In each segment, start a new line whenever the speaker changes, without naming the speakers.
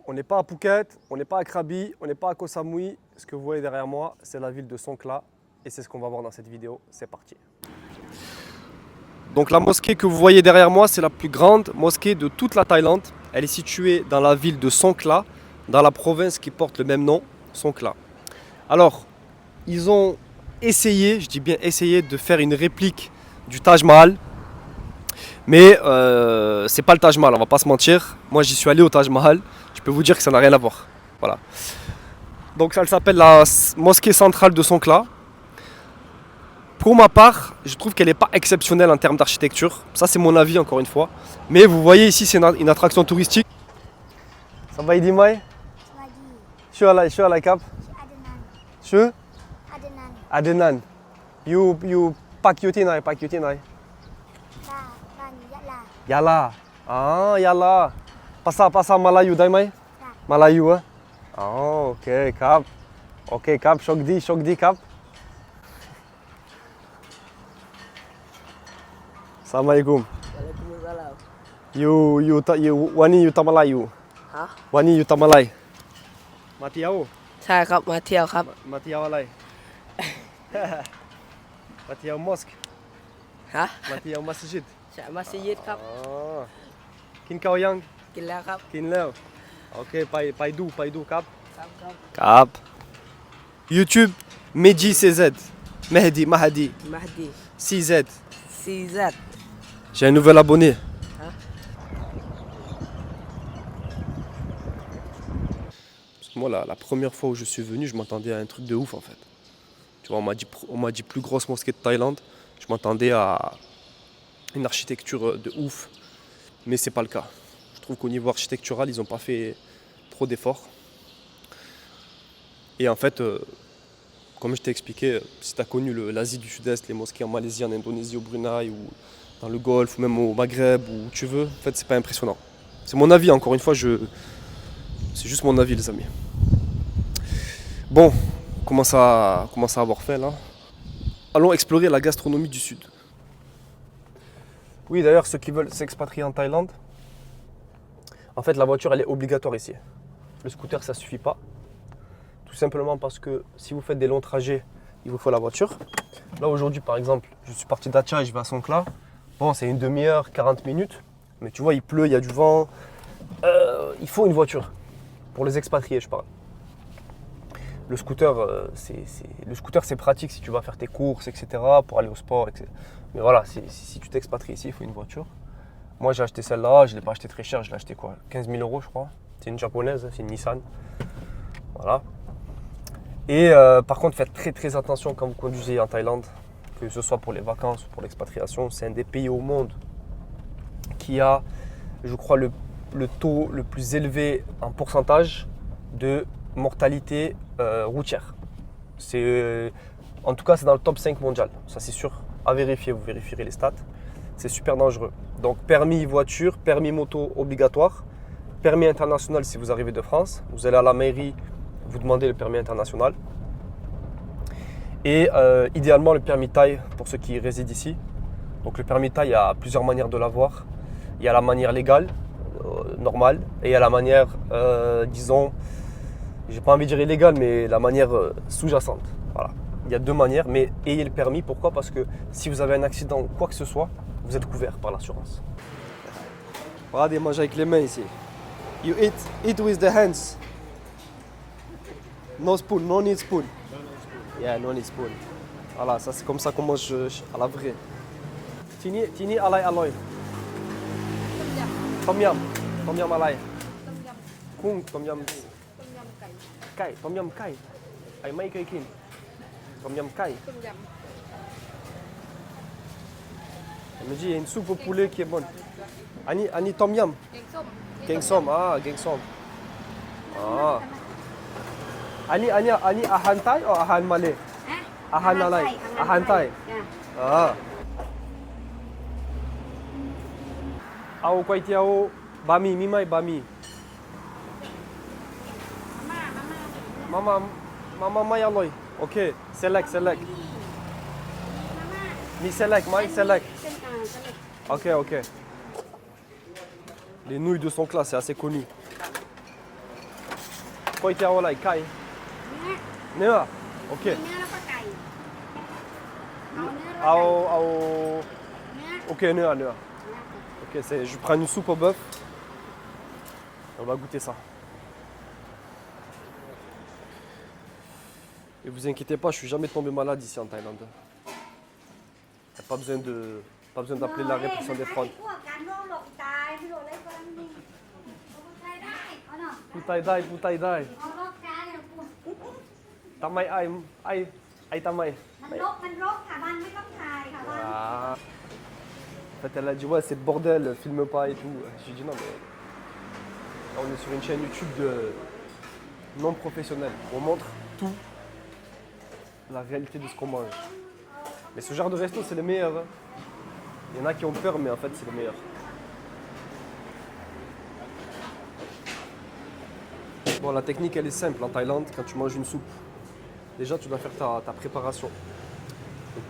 On n'est pas à Phuket, on n'est pas à Krabi, on n'est pas à Koh Samui. Ce que vous voyez derrière moi, c'est la ville de Songkhla. Et c'est ce qu'on va voir dans cette vidéo. C'est parti. Donc la mosquée que vous voyez derrière moi, c'est la plus grande mosquée de toute la Thaïlande. Elle est située dans la ville de Songkhla, dans la province qui porte le même nom, Songkhla. Alors, ils ont essayé, je dis bien essayé, de faire une réplique du Taj Mahal. Mais c'est pas le Taj Mahal, on va pas se mentir. Moi j'y suis allé au Taj Mahal, je peux vous dire que ça n'a rien à voir. Voilà. Donc ça s'appelle la mosquée centrale de Songkhla. Pour ma part, je trouve qu'elle n'est pas exceptionnelle en termes d'architecture. Ça c'est mon avis encore une fois. Mais vous voyez ici c'est une attraction touristique. Ça va Idimai? Je suis à la cap. Je Adenan. You Pak Yutinai, Pak Yutinai. Yala. Ah, Yala. Pasal Melayu dai mai? Melayu ah. Oh, okey, kap. Okey, kap, Shokdi kap. Assalamualaikum.
Waalaikumsalam.
You Wani you Tamalayu.
Ha?
Wani you Tamalai. Matiao.
ใช่ครับมาเที่ยวครับ
Matiaoอะไร Matiao Mosque.
ฮะ
Matiao Masjid.
ใช่มัสยิดครับ
อ๋อกินข้าวยัง
กินแล้วครับ
กินแล้วโอเคไปดูครับ
ครับครับ
ครับ YouTube Mehdi CZ Mahdi
Mahdi
CZ
CZ
j'ai un nouvel abonné
Hein?
Parce que moi la première fois où je suis venu je m'attendais à un truc de ouf en fait. Tu vois on m'a dit plus grosse mosquée de Thaïlande. Je m'attendais à une architecture de ouf, mais c'est pas le cas. Je trouve qu'au niveau architectural, ils n'ont pas fait trop d'efforts. Et en fait, comme je t'ai expliqué, si tu as connu l'Asie du Sud-Est, les mosquées en Malaisie, en Indonésie, au Brunei, ou dans le Golfe, ou même au Maghreb, où tu veux, en fait, c'est pas impressionnant. C'est mon avis, encore une fois, c'est juste mon avis, les amis. Bon, on commence à avoir faim là. Allons explorer la gastronomie du Sud. Oui, d'ailleurs, ceux qui veulent s'expatrier en Thaïlande, en fait, la voiture, elle est obligatoire ici. Le scooter, ça suffit pas. Tout simplement parce que si vous faites des longs trajets, il vous faut la voiture. Là, aujourd'hui, par exemple, je suis parti d'Acha et je vais à Songkhla. Bon, c'est une demi-heure, 40 minutes. Mais tu vois, il pleut, il y a du vent. Il faut une voiture. Pour les expatriés, je parle. Le scooter, c'est pratique si tu vas faire tes courses, etc. Pour aller au sport, etc. Mais voilà, si tu t'expatries ici, il faut une voiture. Moi, j'ai acheté celle-là, je ne l'ai pas acheté très cher, je l'ai acheté quoi 15 000 €, je crois. C'est une japonaise, c'est une Nissan. Voilà. Et par contre, faites très très attention quand vous conduisez en Thaïlande, que ce soit pour les vacances ou pour l'expatriation. C'est un des pays au monde qui a, je crois, le taux le plus élevé en pourcentage de mortalité routière. En tout cas, c'est dans le top 5 mondial. Ça, c'est sûr. À vérifier, vous vérifierez les stats. C'est super dangereux. Donc, permis voiture, permis moto obligatoire, permis international si vous arrivez de France. Vous allez à la mairie, vous demandez le permis international. Et idéalement, le permis Thaï pour ceux qui résident ici. Donc, le permis Thaï, il y a plusieurs manières de l'avoir. Il y a la manière légale, normale, et il y a la manière, disons, j'ai pas envie de dire illégale, mais la manière sous-jacente. Voilà. Il y a deux manières, mais ayez le permis. Pourquoi? Parce que si vous avez un accident ou quoi que ce soit, vous êtes couvert par l'assurance. Regardez, mange avec les mains ici. You eat with the hands. No spoon, no need spoon. Yeah, no need spoon. Voilà, ça c'est comme ça qu'on mange à la vraie. Tini alai aloy. Tom yum. Tom yum alai. Kung tom yum. Kai, tom yum kai. Ai maiเคยกิน Tom yum kai. Elle me dit il y a une soupe au poulet qui est bonne. Ani tom yum. Geng som. Ah, geng som. Ah. Ani ahan Thai atau ahan Malay? Ahan Malay. Ahan Thai. Ah. Au kway teow bami mi mai bami. Mama mai aloi. Okay, select. Mi select, mai select. Ok. Les nouilles de Songkhla, c'est assez connu. Koi tiao lai kai.
เนื้อ
Nea. Ok.
เนื้อแล้วก็ไก่เอาเนื้อแล้วก็
Ao
ไก่
ao.
เนื้อ
Ok nea nea. Ok, je prends une soupe au bœuf. On va goûter ça. Et vous inquiétez pas, je suis jamais tombé malade ici en Thaïlande. Y a pas besoin d'appeler la répression des fraudes.
พวกการโรคหลบตายพี่โดนเลยก็ต้องมีเอาใช้ได้เอาเนาะ
Putai dai.
เอาโรคตายเนี่ยพวก
Tamai ai tamai.
มันรกค่ะมันไม่ต้องถ่ายค่ะมัน
Ah. En fait, elle a dit ouais, c'est le bordel, filme pas et tout. J'ai dit non, mais là, on est sur une chaîne YouTube de non professionnelle. On montre tout, la réalité de ce qu'on mange. Mais ce genre de resto, c'est le meilleur. Hein. Il y en a qui ont peur, mais en fait, c'est le meilleur. Bon, la technique, elle est simple en Thaïlande. Quand tu manges une soupe, déjà, tu dois faire ta préparation. Donc,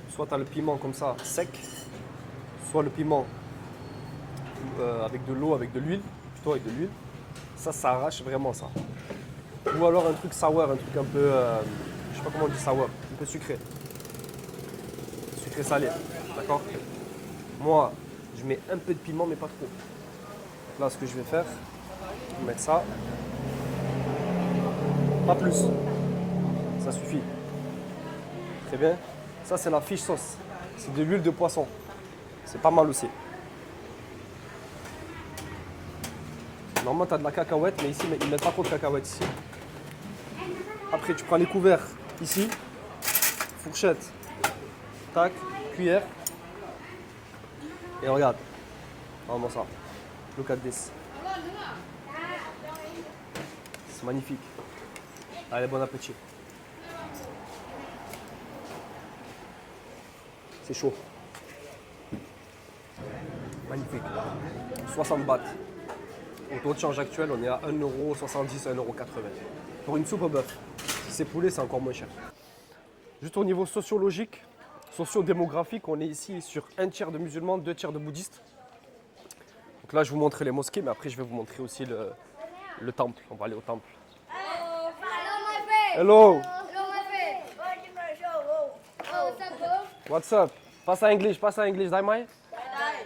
soit tu as le piment comme ça, sec, soit le piment avec de l'eau, avec de l'huile, plutôt avec de l'huile. Ça arrache vraiment ça. Ou alors un truc sour, un truc un peu, je sais pas comment on dit sour, un peu sucré. Sucré salé, d'accord? Moi, je mets un peu de piment, mais pas trop. Donc là, ce que je vais faire, je vais mettre ça. Pas plus. Ça suffit. Très bien. Ça, c'est la fish sauce. C'est de l'huile de poisson. C'est pas mal aussi. Normalement, tu as de la cacahuète, mais ici, ils ne mettent pas trop de cacahuètes ici. Après, tu prends les couverts ici. Fourchette. Tac. Cuillère. Et regarde. Vraiment ça. Look at this. C'est magnifique. Allez, bon appétit. C'est chaud. Magnifique. 60 bahts. Au taux de change actuel, on est à 1,70 €, 1,80 €. Pour une soupe au bœuf. Si c'est poulet, c'est encore moins cher. Juste au niveau sociologique, socio-démographique, on est ici sur un tiers de musulmans, 2 tiers de bouddhistes. Donc là, je vous montrerai les mosquées, mais après, je vais vous montrer aussi le temple. On va aller au temple. Hello. What's up? Passa English, dai mai?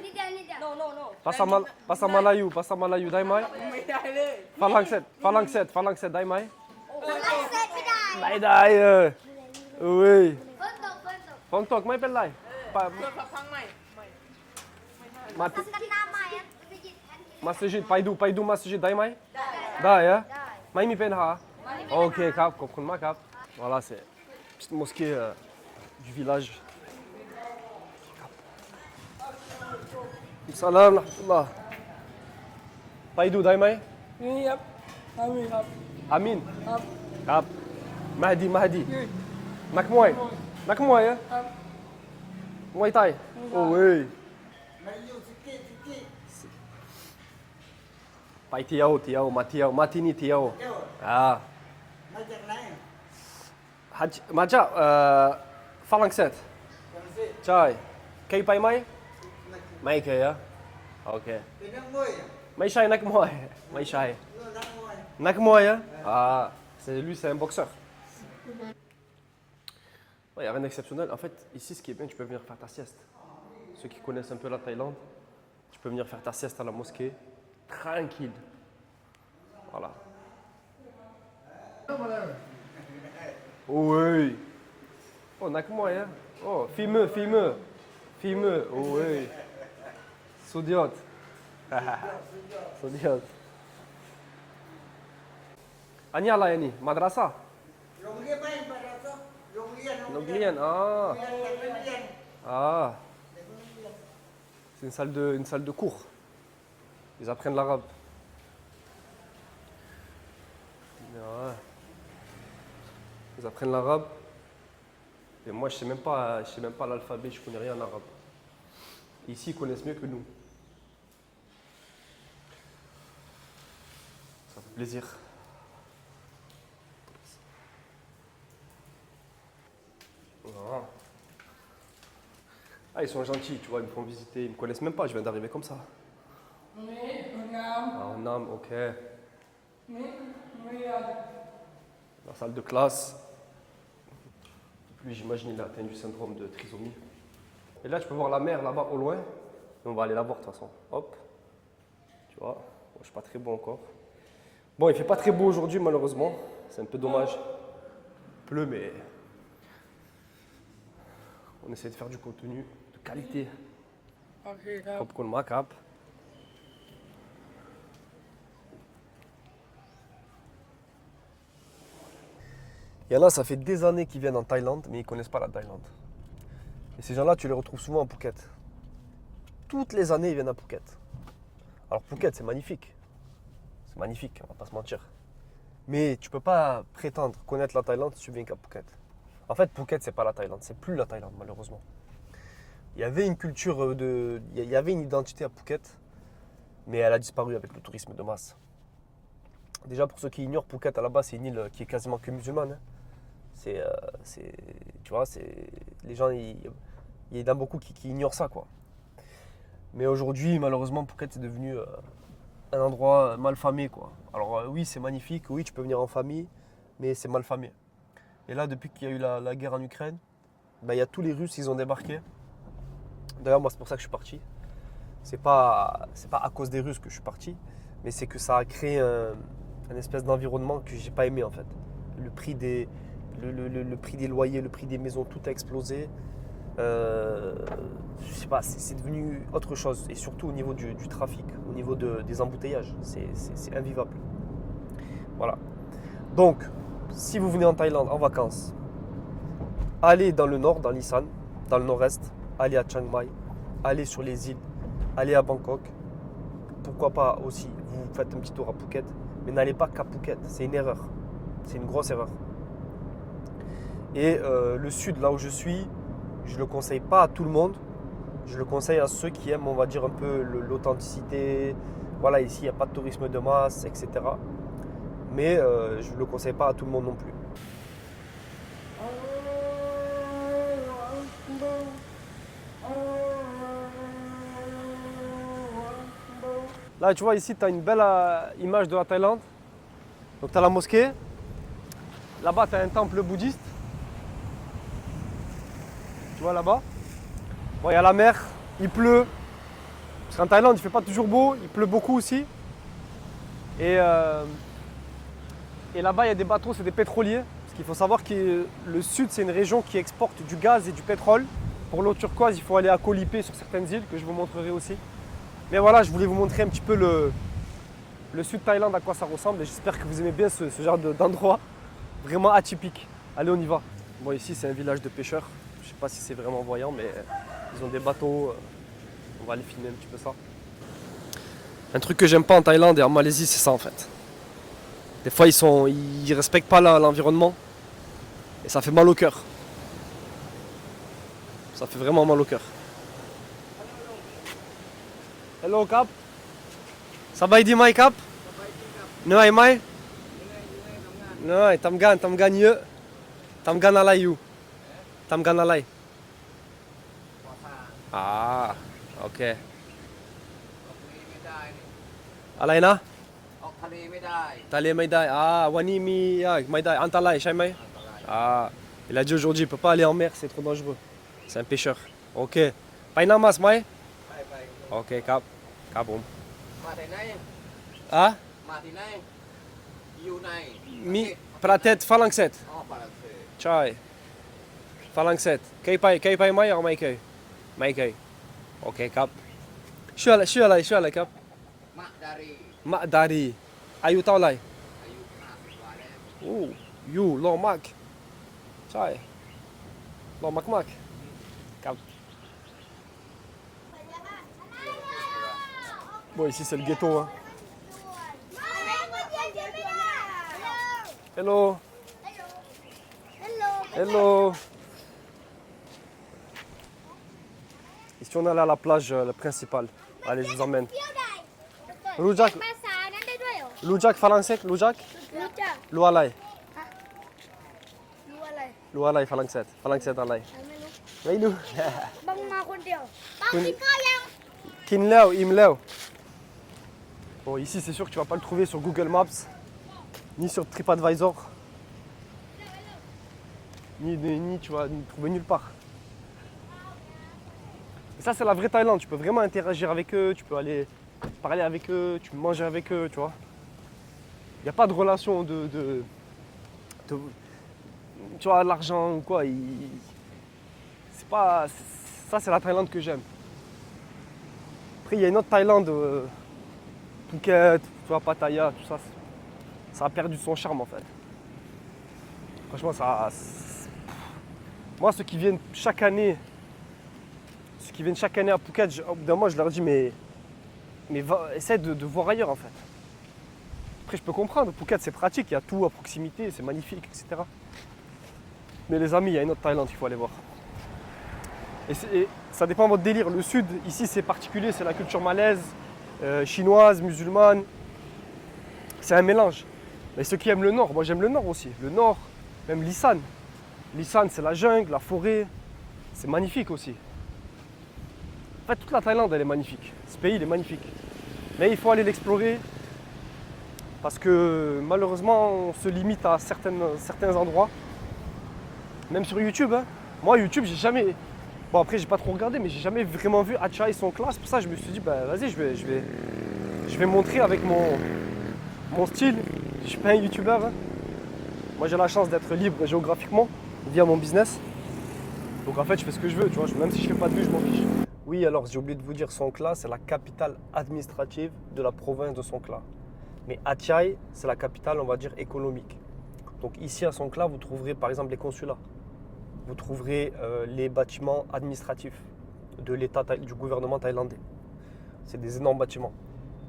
นิดเดียวนิดเดียว
no no no
Passa Malayu, dai mai?
ไม่ได้เลย
Falangset, dai mai?
เราเสร็จไม่ได้
Dai, oui.
ฝนตก
Fontok, mai pelai.
เพื่อพังใหม่
Mat
พัฒนาใหม่อะไปหยิบอันนี้
Masjid, Paidu Masjid, dai mai? Dai, hein? Mai mi penha? Ok, cap, comprends ma cap. Voilà, c'est une petite mosquée du village. Salam, rahmatullah. Paidu, dai mai?
นี่ครับทำนี่ครับ
Amin.
ครับ
Cap. Mahdi. Nak moi, hein?
ครับ
Muay Thai. Oh oui. Pai Tiao, Matini Tiao. Ah.
มาจากไหน
Haj, Maja, Falangset. Chai. Kay Pai Mai? Mai kay, ah? Ok.
เป็นนักมวยอ่ะ
Mai Shai Nak Moi. Mai Shai.
เรื่องนักมวย
Nak Moi, hein? Ah. Lui, c'est un boxeur. Il n'y a rien d'exceptionnel. En fait, ici, ce qui est bien, tu peux venir faire ta sieste. Ceux qui connaissent un peu la Thaïlande, tu peux venir faire ta sieste à la mosquée, tranquille. Voilà. Oh oui. Oh, n'a que moi, hein. Oh, fille-me. Oh oui. Soudiot. Soudiot. Anya lah ini, madrasah.
โรงเรียนไม่ไปเราต้องโรงเรียน
Noglian, ah.
เรียน
Ah. C'est une salle de cours. Ils apprennent l'arabe. Ouais. Ils apprennent l'arabe. Et moi, je sais même pas l'alphabet, je connais rien en arabe. Ici, ils connaissent mieux que nous. Ça fait plaisir. Voilà. Ah, ils sont gentils, tu vois, ils me font visiter, ils me connaissent même pas, je viens d'arriver comme ça.
นี่คนงาม
Ah, en âme, ok. La salle de classe. Lui, j'imagine, il a atteint du syndrome de trisomie. Et là, tu peux voir la mer là-bas au loin. Et on va aller la voir de toute façon. Hop. Tu vois, bon, je suis pas très beau encore. Bon, il fait pas très beau aujourd'hui, malheureusement. C'est un peu dommage. Il pleut, mais on essaie de faire du contenu de qualité.
โอเคครับ
ขอบคุณมากครับ Il y en a, ça fait des années qu'ils viennent en Thaïlande, mais ils ne connaissent pas la Thaïlande. Et ces gens-là, tu les retrouves souvent à Phuket. Toutes les années, ils viennent à Phuket. Alors Phuket, c'est magnifique. C'est magnifique, on va pas se mentir. Mais tu peux pas prétendre connaître la Thaïlande si tu viens qu'à Phuket. En fait, Phuket, c'est pas la Thaïlande, c'est plus la Thaïlande, malheureusement. Il y avait une culture il y avait une identité à Phuket, mais elle a disparu avec le tourisme de masse. Déjà, pour ceux qui ignorent, Phuket, à la base, c'est une île qui est quasiment que musulmane. Tu vois, les gens, il y en a beaucoup qui ignorent ça, quoi. Mais aujourd'hui, malheureusement, Phuket, c'est devenu un endroit malfamé, quoi. Alors oui, c'est magnifique, oui, tu peux venir en famille, mais c'est malfamé. Et là, depuis qu'il y a eu la guerre en Ukraine, ben, il y a tous les Russes, ils ont débarqué. D'ailleurs, moi, c'est pour ça que je suis parti. C'est pas à cause des Russes que je suis parti, mais c'est que ça a créé un espèce d'environnement que j'ai pas aimé, en fait. Le prix des loyers, le prix des maisons, tout a explosé. Je sais pas, c'est devenu autre chose. Et surtout au niveau du trafic, au niveau des embouteillages. C'est invivable. Voilà. Donc, si vous venez en Thaïlande en vacances, allez dans le nord, dans l'Isan, dans le nord-est, allez à Chiang Mai, allez sur les îles, allez à Bangkok. Pourquoi pas aussi, vous faites un petit tour à Phuket, mais n'allez pas qu'à Phuket, c'est une erreur. C'est une grosse erreur. Et le sud, là où je suis, je ne le conseille pas à tout le monde. Je le conseille à ceux qui aiment, on va dire, un peu l'authenticité. Voilà, ici, il n'y a pas de tourisme de masse, etc. Mais je ne le conseille pas à tout le monde non plus. Là, tu vois, ici, tu as une belle image de la Thaïlande. Donc, tu as la mosquée. Là-bas, tu as un temple bouddhiste. Tu vois là-bas. Bon, il y a la mer, il pleut. Parce qu'en Thaïlande, il ne fait pas toujours beau, il pleut beaucoup aussi. Et là-bas, il y a des bateaux, c'est des pétroliers. Parce qu'il faut savoir que le sud, c'est une région qui exporte du gaz et du pétrole. Pour l'eau turquoise, il faut aller à Koh Lipe sur certaines îles, que je vous montrerai aussi. Mais voilà, je voulais vous montrer un petit peu le sud Thaïlande, à quoi ça ressemble. Et j'espère que vous aimez bien ce genre d'endroit. Vraiment atypique. Allez, on y va. Bon, ici, c'est un village de pêcheurs. Je ne sais pas si c'est vraiment voyant, mais ils ont des bateaux. On va aller filmer un petit peu ça. Un truc que j'aime pas en Thaïlande et en Malaisie, c'est ça en fait. Des fois, ils respectent pas l'environnement. Et ça fait mal au cœur. Ça fait vraiment mal au cœur. Hello, Cap. Ça va aider my Cap? Nơi mai? Nơi, tầm gan nhớ. Tầm gan alai you. Tầm gan alai. Ah, ok. อะไรนะ
ออกทะเลไม่ได้
ทะเลไม่ได้วันนี้มีไม่ได้อันตรายใช่ไหม il a dit aujourd'hui il peut pas aller en mer c'est trop dangereux c'est un pêcheur ok ไปน้ำมัสไหม
ไป
โอเคครับครับผม
มาที่ไหน
อ่ะ
มาที่ไหนอยู่ใน
มีประเทศฝรั่งเศส
อ๋อฝรั่งเศส
ใช่ฝรั่งเศสเคยไปไหมหรือไม่เคยโอเคครับชื่ออะไรครับ
มะดารี
มะดารีอายุเท่าไหร่
อายุ50กว่าแล้ว
โอ้ยูหล่อมากใช่หล่อมากๆครับ Bon, ici c'est le ghetto. Hein. Hello. Hello. Ici on est allé à la plage principale. Allez, je vous emmène. Lujak. Lujak français, Lujak.
รู้จัก
Lu alai.
รู้อะไร
Lu alai français. Français alai.
ไม่รู้
ไม่รู้
บังมาคนเดียวบังกินข้าวยัง
Kinleo, Imleo. Bon, ici c'est sûr que tu vas pas le trouver sur Google Maps. ni sur TripAdvisor, ni tu vas ni trouver nulle part. Et ça c'est la vraie Thaïlande, tu peux vraiment interagir avec eux, tu peux aller parler avec eux, tu peux manger avec eux, tu vois. Il n'y a pas de relation tu vois, l'argent ou quoi. C'est pas, ça c'est la Thaïlande que j'aime. Après il y a une autre Thaïlande, Phuket, tu vois, Pattaya, tout ça. Ça a perdu son charme en fait. Franchement, moi, ceux qui viennent chaque année à Phuket, au bout d'un moment, je leur dis mais essaie de voir ailleurs en fait. Après, je peux comprendre, Phuket c'est pratique, il y a tout à proximité, c'est magnifique, etc. Mais les amis, il y a une autre Thaïlande qu'il faut aller voir. Et ça dépend de votre délire. Le sud, ici, c'est particulier, c'est la culture malaise, chinoise, musulmane. C'est un mélange. Mais ceux qui aiment le nord, moi j'aime le nord aussi. Le nord, même l'Isan. L'Isan, c'est la jungle, la forêt. C'est magnifique aussi. En fait, toute la Thaïlande, elle est magnifique. Ce pays, il est magnifique. Mais il faut aller l'explorer. Parce que malheureusement, on se limite à certains endroits. Même sur YouTube. Hein. Moi, YouTube, j'ai jamais... Bon, après, j'ai pas trop regardé, mais j'ai jamais vraiment vu Acha et son classe. Pour ça, je me suis dit, bah vas-y, je vais montrer avec mon style. Je suis pas un youtubeur. Hein. Moi j'ai la chance d'être libre géographiquement via mon business. Donc en fait je fais ce que je veux, tu vois, même si je fais pas de vues, je m'en fiche. Oui, alors j'ai oublié de vous dire, Songkhla c'est la capitale administrative de la province de Songkhla. Mais Achai c'est la capitale, on va dire, économique. Donc ici à Songkhla vous trouverez par exemple les consulats. Vous trouverez les bâtiments administratifs de l'État, du gouvernement thaïlandais. C'est des énormes bâtiments.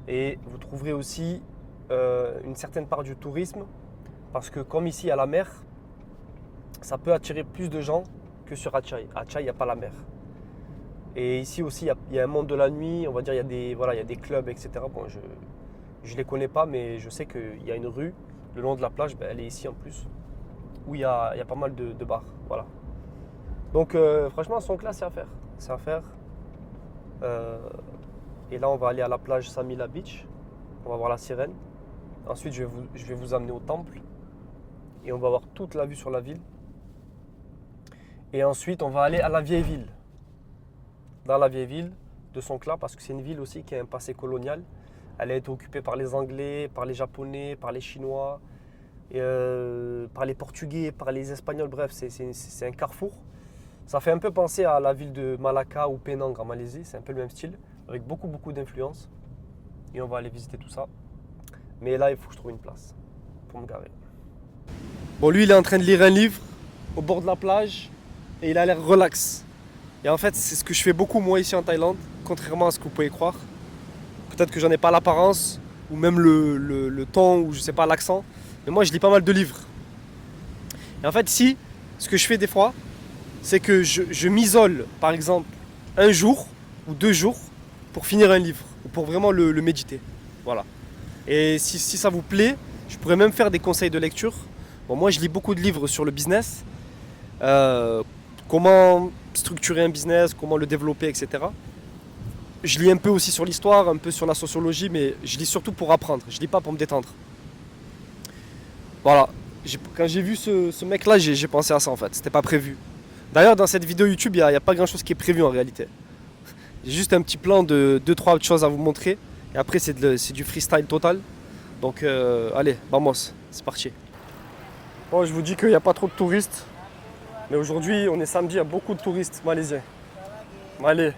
Et vous trouverez aussi une certaine part du tourisme, parce que comme ici il y a la mer, ça peut attirer plus de gens que sur Achai. Achai, il n'y a pas la mer. Et ici aussi, il y a un monde de la nuit, on va dire, il y a des clubs, etc. Bon, je ne les connais pas, mais je sais qu'il y a une rue, le long de la plage, elle est ici en plus, où il y a pas mal de bars. Voilà. Donc franchement, Songkhla, c'est à faire. C'est à faire. Et là, on va aller à la plage Samila Beach. On va voir la sirène. Ensuite, je vais vous amener au temple et on va avoir toute la vue sur la ville. Et ensuite, on va aller à la vieille ville. Dans la vieille ville de Songkhla, parce que c'est une ville aussi qui a un passé colonial. Elle a été occupée par les Anglais, par les Japonais, par les Chinois, par les Portugais, par les Espagnols. Bref, c'est un carrefour. Ça fait un peu penser à la ville de Malacca ou Penang en Malaisie. C'est un peu le même style, avec beaucoup d'influence. Et on va aller visiter tout ça. Mais là, il faut que je trouve une place pour me garer. Bon, lui, il est en train de lire un livre au bord de la plage et il a l'air relax. Et en fait, c'est ce que je fais beaucoup moi ici en Thaïlande, contrairement à ce que vous pouvez croire. Peut-être que j'en ai pas l'apparence ou même le ton ou je sais pas l'accent. Mais moi, je lis pas mal de livres. Et en fait, ici, ce que je fais des fois, c'est que je m'isole, par exemple, un jour ou 2 jours pour finir un livre ou pour vraiment le méditer. Voilà. Et si ça vous plaît, je pourrais même faire des conseils de lecture. Bon, moi, je lis beaucoup de livres sur le business, comment structurer un business, comment le développer, etc. Je lis un peu aussi sur l'histoire, un peu sur la sociologie, mais je lis surtout pour apprendre. Je lis pas pour me détendre. Voilà. Quand j'ai vu ce mec-là, j'ai pensé à ça en fait. C'était pas prévu. D'ailleurs, dans cette vidéo YouTube, il n'y a pas grand-chose qui est prévu en réalité. J'ai juste un petit plan de 2-3 autres choses à vous montrer. Et après, c'est du freestyle total. Donc, allez, vamos, c'est parti. Bon, je vous dis qu'il n'y a pas trop de touristes. Mais aujourd'hui, on est samedi, il y a beaucoup de touristes malaisiens. Allez.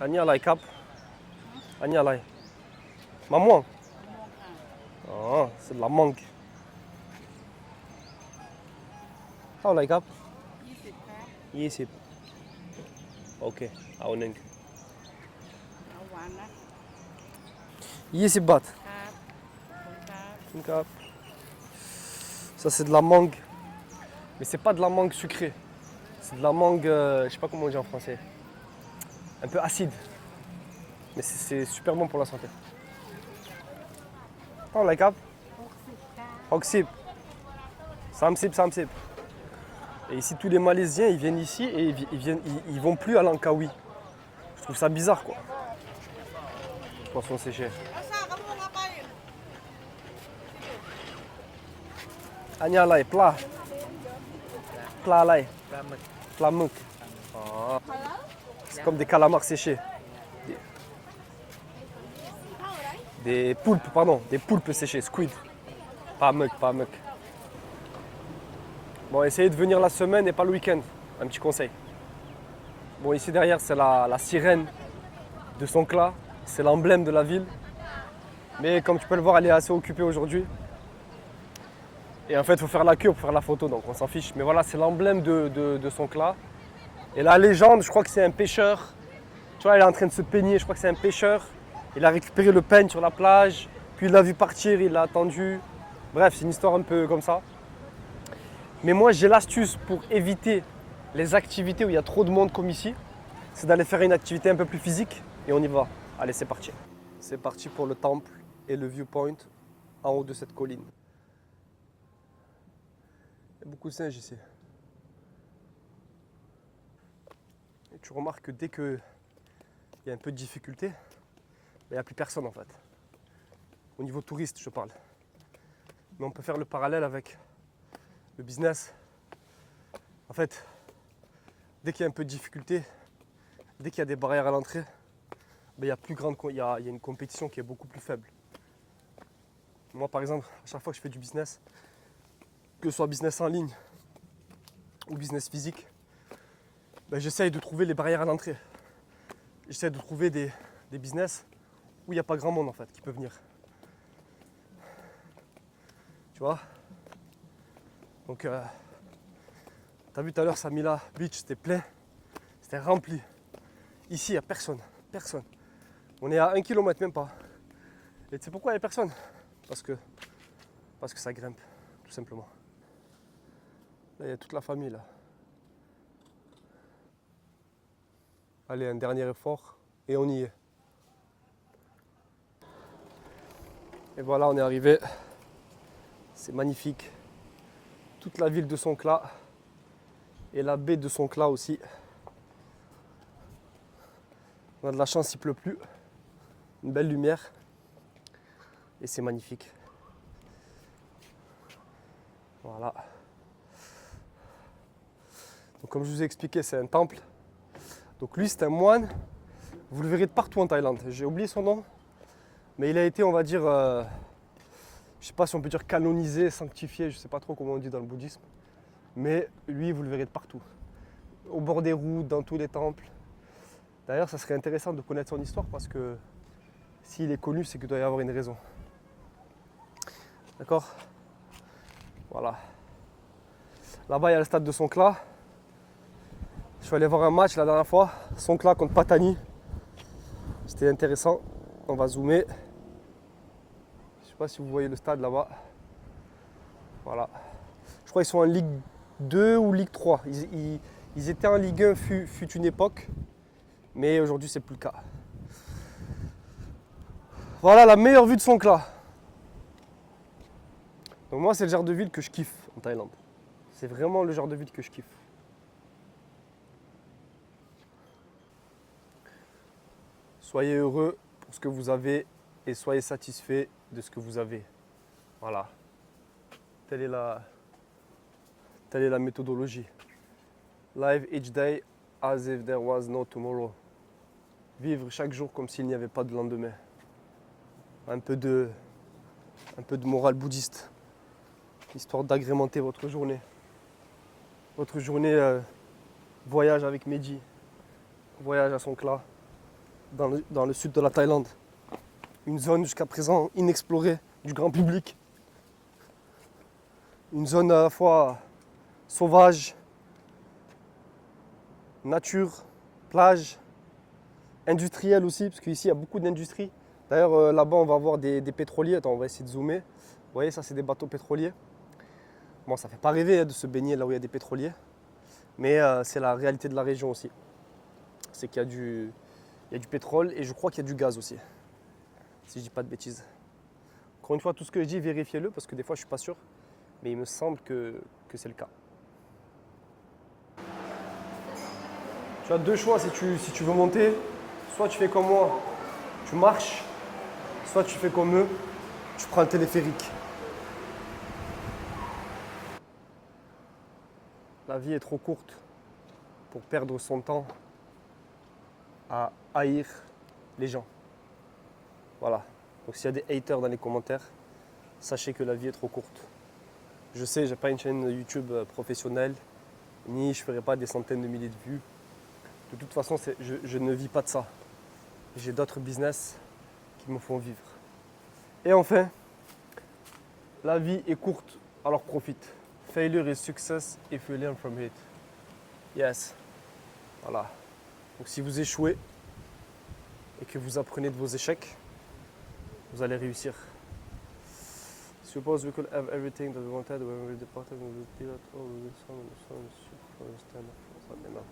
Ania lai kap. Ania lai. Maman. Oh, c'est de la mangue. How lai kap? 20 Ok,เอาหนึ่ง
เอาหวานนะ
20 bahts.
ครับ
Ça c'est de la mangue. Mais c'est pas de la mangue sucrée. C'est de la mangue, je sais pas comment on dit en français. Un peu acide. Mais c'est super bon pour la santé. Oh la cap. 60. 30. Et ici tous les Malaisiens ils viennent ici et ils vont plus à Langkawi. Je trouve ça bizarre quoi. Poisson séché.
Asa, kamu mau ngapain?
Anya lai, pla. Pla lai. Pla muk. Oh. C'est comme des calamars séchés. Des poulpes, pardon. Des poulpes séchés, squid. Pas muk, pas muk. Bon, essayez de venir la semaine et pas le week-end. Un petit conseil. Bon, ici derrière, c'est la sirène de Songkhla. C'est l'emblème de la ville. Mais comme tu peux le voir, elle est assez occupée aujourd'hui. Et en fait, il faut faire la queue pour faire la photo, donc on s'en fiche. Mais voilà, c'est l'emblème de Songkhla. Et la légende, je crois que c'est un pêcheur. Tu vois, il est en train de se peigner, je crois que c'est un pêcheur. Il a récupéré le peigne sur la plage, puis il l'a vu partir, il l'a attendu. Bref, c'est une histoire un peu comme ça. Mais moi, j'ai l'astuce pour éviter les activités où il y a trop de monde comme ici. C'est d'aller faire une activité un peu plus physique et on y va. Allez, c'est parti. C'est parti pour le temple et le viewpoint en haut de cette colline. Il y a beaucoup de singes ici. Et tu remarques que dès qu'il y a un peu de difficulté, il n'y a plus personne en fait. Au niveau touriste, je parle. Mais on peut faire le parallèle avec le business. En fait, dès qu'il y a un peu de difficulté, dès qu'il y a des barrières à l'entrée, il y a une compétition qui est beaucoup plus faible. Moi par exemple, à chaque fois que je fais du business, que ce soit business en ligne ou business physique, j'essaye de trouver les barrières à l'entrée. J'essaie de trouver des business où il n'y a pas grand monde en fait qui peut venir. Tu vois? Donc, t'as vu tout à l'heure Samila Beach, c'était plein, c'était rempli. Ici, il n'y a personne, personne. On est à 1 km même pas. Et tu sais pourquoi il n'y a personne? Parce que ça grimpe, tout simplement. Là, il y a toute la famille là. Allez, un dernier effort et on y est. Et voilà, on est arrivé. C'est magnifique. Toute la ville de Songkhla et la baie de Songkhla aussi. On a de la chance, il ne pleut plus. Une belle lumière. Et c'est magnifique. Voilà. Donc comme je vous ai expliqué, c'est un temple. Donc lui, c'est un moine. Vous le verrez de partout en Thaïlande. J'ai oublié son nom. Mais il a été, on va dire, je ne sais pas si on peut dire canonisé, sanctifié, je ne sais pas trop comment on dit dans le bouddhisme. Mais lui, vous le verrez de partout. Au bord des routes, dans tous les temples. D'ailleurs, ça serait intéressant de connaître son histoire parce que s'il est connu, c'est qu'il doit y avoir une raison. D'accord? Voilà. Là-bas, il y a le stade de Songkhla. Je suis allé voir un match la dernière fois, Songkhla contre Pattani. C'était intéressant. On va zoomer. Je ne sais pas si vous voyez le stade là-bas. Voilà. Je crois qu'ils sont en Ligue 2 ou Ligue 3. Ils étaient en Ligue 1 fut une époque, mais aujourd'hui c'est plus le cas. Voilà la meilleure vue de Songkhla. Donc moi c'est le genre de ville que je kiffe en Thaïlande. C'est vraiment le genre de ville que je kiffe. Soyez heureux pour ce que vous avez et soyez satisfait de ce que vous avez. Voilà. Telle est la méthodologie. Live each day as if there was no tomorrow. Vivre chaque jour comme s'il n'y avait pas de lendemain. Un peu de morale bouddhiste, histoire d'agrémenter votre journée. Votre journée voyage avec Mehdi, voyage à Songkhla, dans le sud de la Thaïlande. Une zone jusqu'à présent inexplorée du grand public. Une zone à la fois sauvage, nature, plage, industrielle aussi, parce qu'ici il y a beaucoup d'industries. D'ailleurs là-bas on va voir des pétroliers. Attends, on va essayer de zoomer. Vous voyez, ça c'est des bateaux pétroliers. Bon, ça ne fait pas rêver de se baigner là où il y a des pétroliers, mais c'est la réalité de la région aussi. C'est qu'il y a du pétrole et je crois qu'il y a du gaz aussi, si je dis pas de bêtises. Encore une fois, tout ce que je dis, vérifiez-le parce que des fois je suis pas sûr, mais il me semble que c'est le cas. Tu as deux choix si tu veux monter. Soit tu fais comme moi, tu marches soit tu fais comme eux, tu prends un téléphérique. La vie est trop courte pour perdre son temps à haïr les gens. Voilà. Donc s'il y a des haters dans les commentaires, sachez que la vie est trop courte. Je sais, j'ai pas une chaîne YouTube professionnelle, ni je ferai pas des centaines de milliers de vues. De toute façon, je ne vis pas de ça. J'ai d'autres business qui me font vivre. Et enfin, la vie est courte, alors profite. Failure is success if you learn from it. Yes. Voilà. Donc si vous échouez et que vous apprenez de vos échecs, vous allez réussir. Suppose we could have everything that we wanted when we departed with the pilot or with the sun and the sun and the ship for the stand up.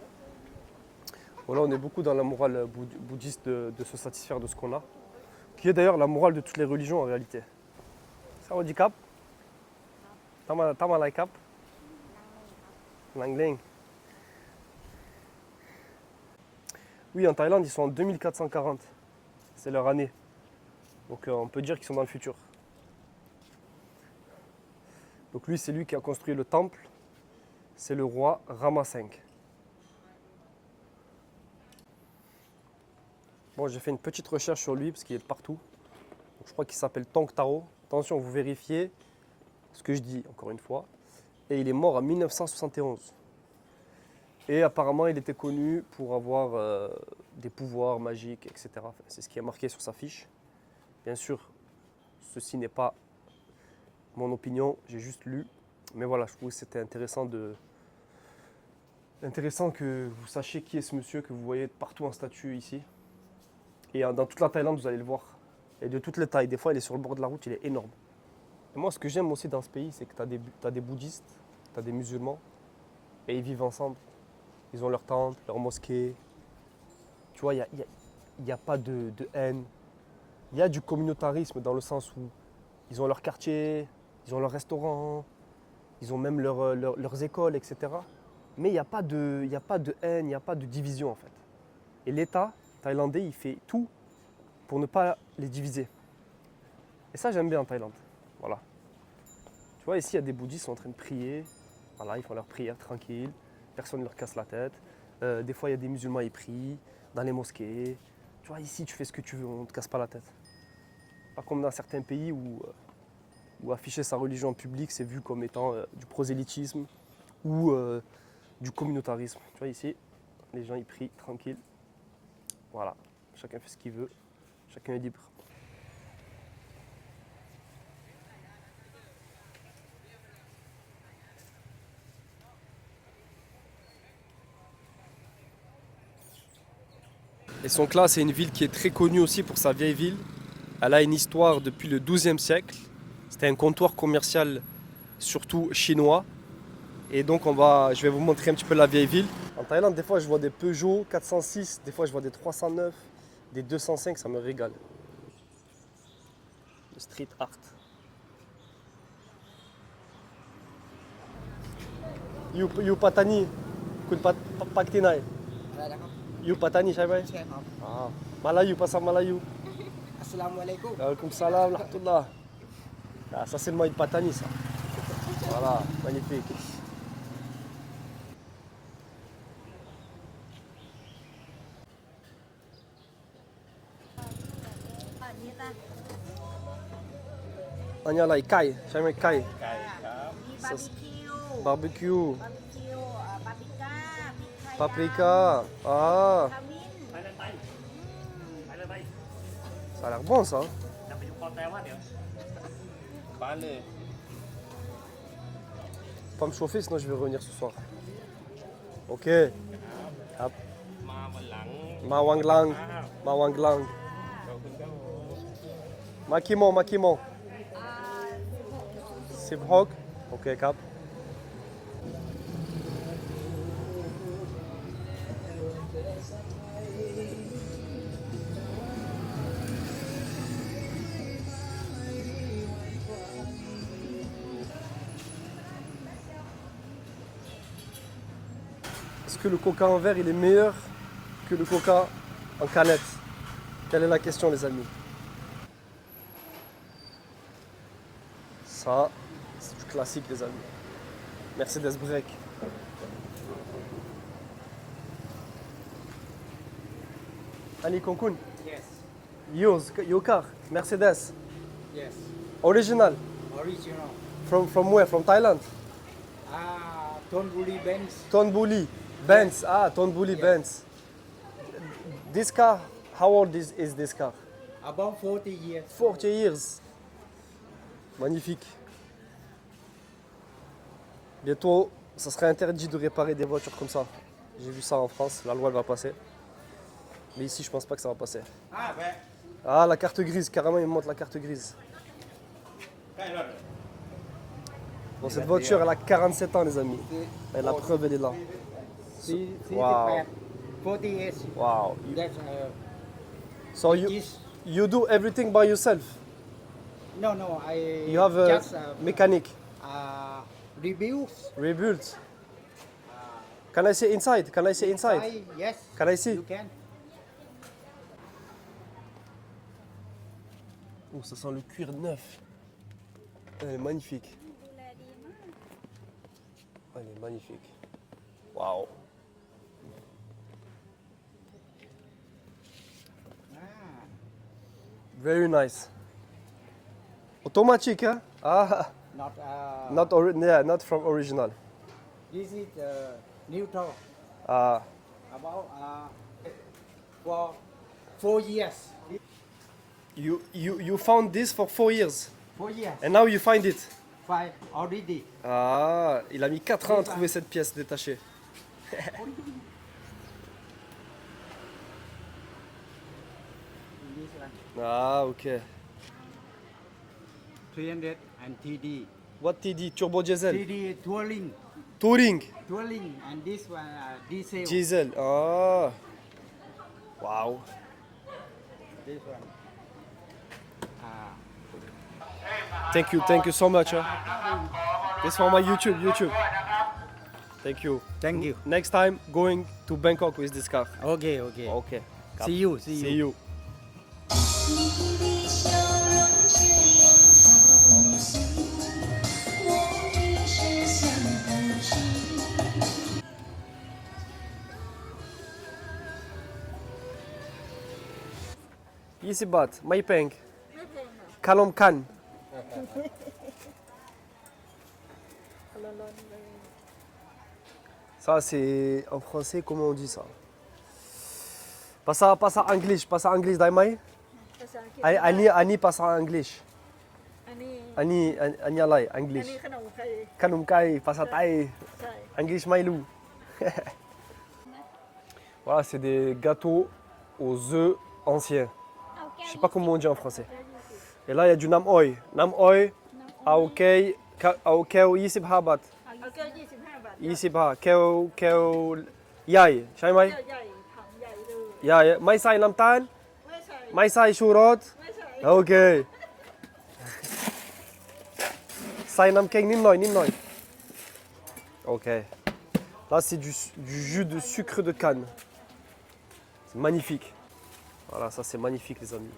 Voilà, on est beaucoup dans la morale bouddhiste de se satisfaire de ce qu'on a, qui est d'ailleurs la morale de toutes les religions en réalité. Ça va du cap? Tama lai cap? Langling. Oui, en Thaïlande, ils sont en 2440. C'est leur année. Donc on peut dire qu'ils sont dans le futur. Donc lui, c'est lui qui a construit le temple. C'est le roi Rama V. Bon, j'ai fait une petite recherche sur lui parce qu'il est partout. Donc, je crois qu'il s'appelle Tong Tao. Attention, vous vérifiez ce que je dis, encore une fois. Et il est mort en 1971. Et apparemment, il était connu pour avoir des pouvoirs magiques, etc. Enfin, c'est ce qui est marqué sur sa fiche. Bien sûr, ceci n'est pas mon opinion, j'ai juste lu. Mais voilà, je trouve que c'était intéressant que vous sachiez qui est ce monsieur que vous voyez partout en statue ici. Et dans toute la Thaïlande, vous allez le voir. Et de toutes les tailles. Des fois, il est sur le bord de la route, il est énorme. Et moi, ce que j'aime aussi dans ce pays, c'est que tu as des bouddhistes, tu as des musulmans, et ils vivent ensemble. Ils ont leur temple, leur mosquée. Tu vois, il n'y a pas de haine. Il y a du communautarisme dans le sens où ils ont leur quartier, ils ont leur restaurant, ils ont même leurs écoles, etc. Mais il n'y a pas de haine, il n'y a pas de division en fait. Et l'État thaïlandais, il fait tout pour ne pas les diviser. Et ça, j'aime bien en Thaïlande. Voilà. Tu vois, ici, il y a des bouddhistes qui sont en train de prier. Voilà, ils font leur prière tranquille. Personne ne leur casse la tête. Des fois, il y a des musulmans, ils prient dans les mosquées. Tu vois, ici, tu fais ce que tu veux, on ne te casse pas la tête. Pas comme dans certains pays où afficher sa religion en public, c'est vu comme étant du prosélytisme ou du communautarisme. Tu vois, ici, les gens, ils prient tranquille. Voilà, chacun fait ce qu'il veut, chacun est libre. Et Songkhla, c'est une ville qui est très connue aussi pour sa vieille ville. Elle a une histoire depuis le XIIe siècle. C'était un comptoir commercial surtout chinois. Et donc je vais vous montrer un petit peu la vieille ville. En Thaïlande, des fois je vois des Peugeot 406, des fois je vois des 309, des 205, ça me régale. Le street art. You Patani, kun Paktinai. You Patani,ใช่ไหม
ใช่ครับ
Ah, Malayu, pasal Malayu.
อัสสลามุอะลัยกุม
Waalaikumsalam, rahmatullah. Ah, ça c'est le maï de Patani, ça. Voilà, magnifique. Anya lai kai, saya mai kai.
มีบาร์บีคิว
Barbecue,
บาร์บีคิวปาปริก้าพริกไทย
paprika. Ah,
ขมิ้น
ça a l'air bon ça.
บ้านเลย
Pas me chauffer sinon je vais revenir ce soir. Ok. Hop.
มาวันหลัง
Mawang lang. Mawang lang. Makimo, makimo. Sip hog. Ok, cap. Est-ce que le coca en verre il est meilleur que le coca en canette? Quelle est la question les amis? Ça, c'est du classique, les amis. Mercedes Break. Ali Konkun,
Yes.
your car, Mercedes,
Yes.
original.
Original.
From where? From Thailand?
Thonburi Benz.
Thonburi, Benz. Ah, Thonburi,
Yes.
Benz. This car, how old is this car?
About 40 years.
40 years. Magnifique. Bientôt, ça serait interdit de réparer des voitures comme ça. J'ai vu ça en France, la loi elle va passer. Mais ici, je pense pas que ça va passer.
Ben.
Ah, la carte grise, carrément, il me montre la carte grise. Bon, cette voiture, elle a 47 ans, les amis. Et la preuve, elle est là. Wow.
40 years.
Wow.
That's,
So you do everything by yourself?
no, I
You have a
just
mechanic,
reviews.
rebuilt. Can I see inside? Can I see inside?
Yes.
Can I see?
You can.
Oh, ça sent le cuir neuf. Elle est magnifique.
ดูแลดีมาก
Elle est magnifique. Wow. Very nice. Automatic, hein? Ah,
Not.
not from original.
This is neutral.
Ah,
About for 4 years.
you found this for 4 years,
4 years.
and now you find it.
5 already.
Ah, il a mis 4 ans à trouver cette pièce détachée.
This one.
Ah, ok.
300 and TD.
What TD? Turbo diesel.
TD touring.
Touring.
Touring and this one diesel.
Diesel. Ah. Wow.
This one.
Thank you so much. Huh? This for my YouTube. Thank you.
Thank you.
Next time going to Bangkok with this car.
Okay.
Okay.
See you.
See you. Easy bat, my peng.
ไม่เพลงค่ะ
Kalom kan.
ร้อนๆเลย
Ça c'est en français, comment on dit ça? Pas ça English, daimai.
ภาษาอังกฤษ
Ani pas ça English.
อันนี้
Ani alai
อัน
English.
นี้ขนมไข่
Kanum kai, pas ça Thai.
ใช่
English mailou. Voilà, c'est des gâteaux aux œufs anciens.
เอาแก้
Je
ว
sais pas comment on dit en français.
แก้ว20
Et là, il y a du nam oi. Nam oi, aokei, aokeo 25 baht.
เอาแก้ว25 บาท
25 keo yai. ใช่ไหม
แก้วใหญ่ถังใหญ่เลย
ยายไม่ใส่น้ำตาล
ไม่ใช่
ไม่ใส่ชูรส
ไม่ใช่
โอเค ใส่น้ำแข็งนิดหน่อย Ok. Là, c'est du jus de sucre de canne. C'est magnifique. Voilà, ça c'est magnifique, les amis.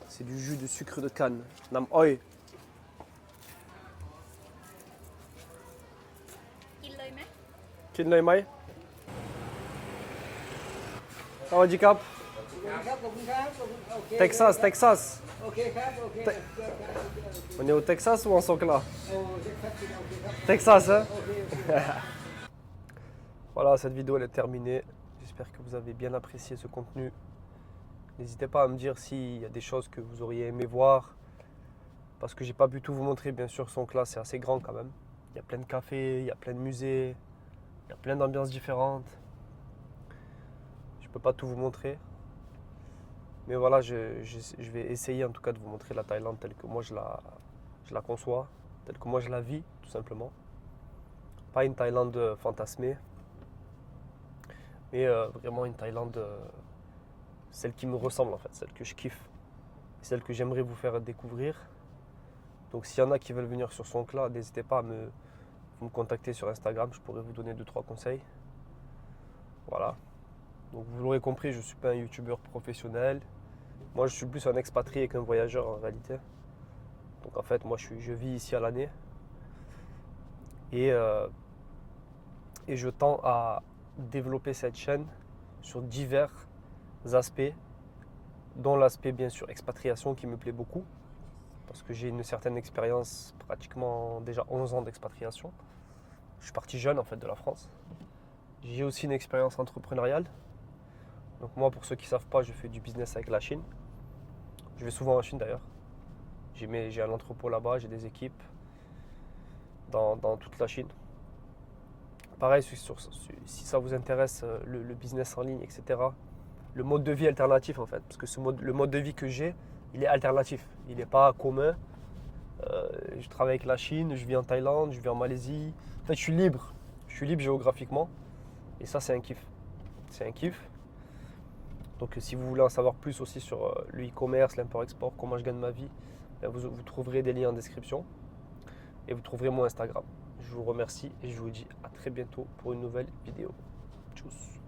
C'est du jus de sucre de canne. Nam oi.
กินเลยไหม
กินเลยไหมสวัสดีครับ Texas. On est au Texas ou en Songkla? Texas, hein? Voilà, cette vidéo elle est terminée. J'espère que vous avez bien apprécié ce contenu. N'hésitez pas à me dire s'il y a des choses que vous auriez aimé voir. Parce que j'ai pas pu tout vous montrer, bien sûr, Songkla c'est assez grand quand même. Il y a plein de cafés, il y a plein de musées, il y a plein d'ambiances différentes. Je peux pas tout vous montrer. Mais voilà, je vais essayer en tout cas de vous montrer la Thaïlande telle que moi je la conçois, telle que moi je la vis, tout simplement. Pas une Thaïlande fantasmée, mais vraiment une Thaïlande, celle qui me ressemble en fait, celle que je kiffe, celle que j'aimerais vous faire découvrir. Donc s'il y en a qui veulent venir sur Songkla, n'hésitez pas à me contacter sur Instagram, je pourrais vous donner 2-3 conseils. Voilà. Donc vous l'aurez compris, je ne suis pas un youtubeur professionnel. Moi je suis plus un expatrié qu'un voyageur en réalité. Donc en fait, moi je vis ici à l'année et je tends à développer cette chaîne sur divers aspects, dont l'aspect bien sûr expatriation qui me plaît beaucoup, parce que j'ai une certaine expérience, pratiquement déjà 11 ans d'expatriation. Je suis parti jeune en fait de la France. J'ai aussi une expérience entrepreneuriale. Donc moi, pour ceux qui ne savent pas, je fais du business avec la Chine. Je vais souvent en Chine d'ailleurs. J'ai un entrepôt là-bas, j'ai des équipes dans toute la Chine. Pareil, si ça vous intéresse, le business en ligne, etc. Le mode de vie alternatif en fait, parce que le mode de vie que j'ai, il est alternatif, il n'est pas commun. Je travaille avec la Chine, je vis en Thaïlande, je vis en Malaisie. En fait, je suis libre géographiquement, et ça, c'est un kiff. C'est un kiff. Donc, si vous voulez en savoir plus aussi sur le e-commerce, l'import-export, comment je gagne ma vie, vous trouverez des liens en description et vous trouverez mon Instagram. Je vous remercie et je vous dis à très bientôt pour une nouvelle vidéo. Tchuss.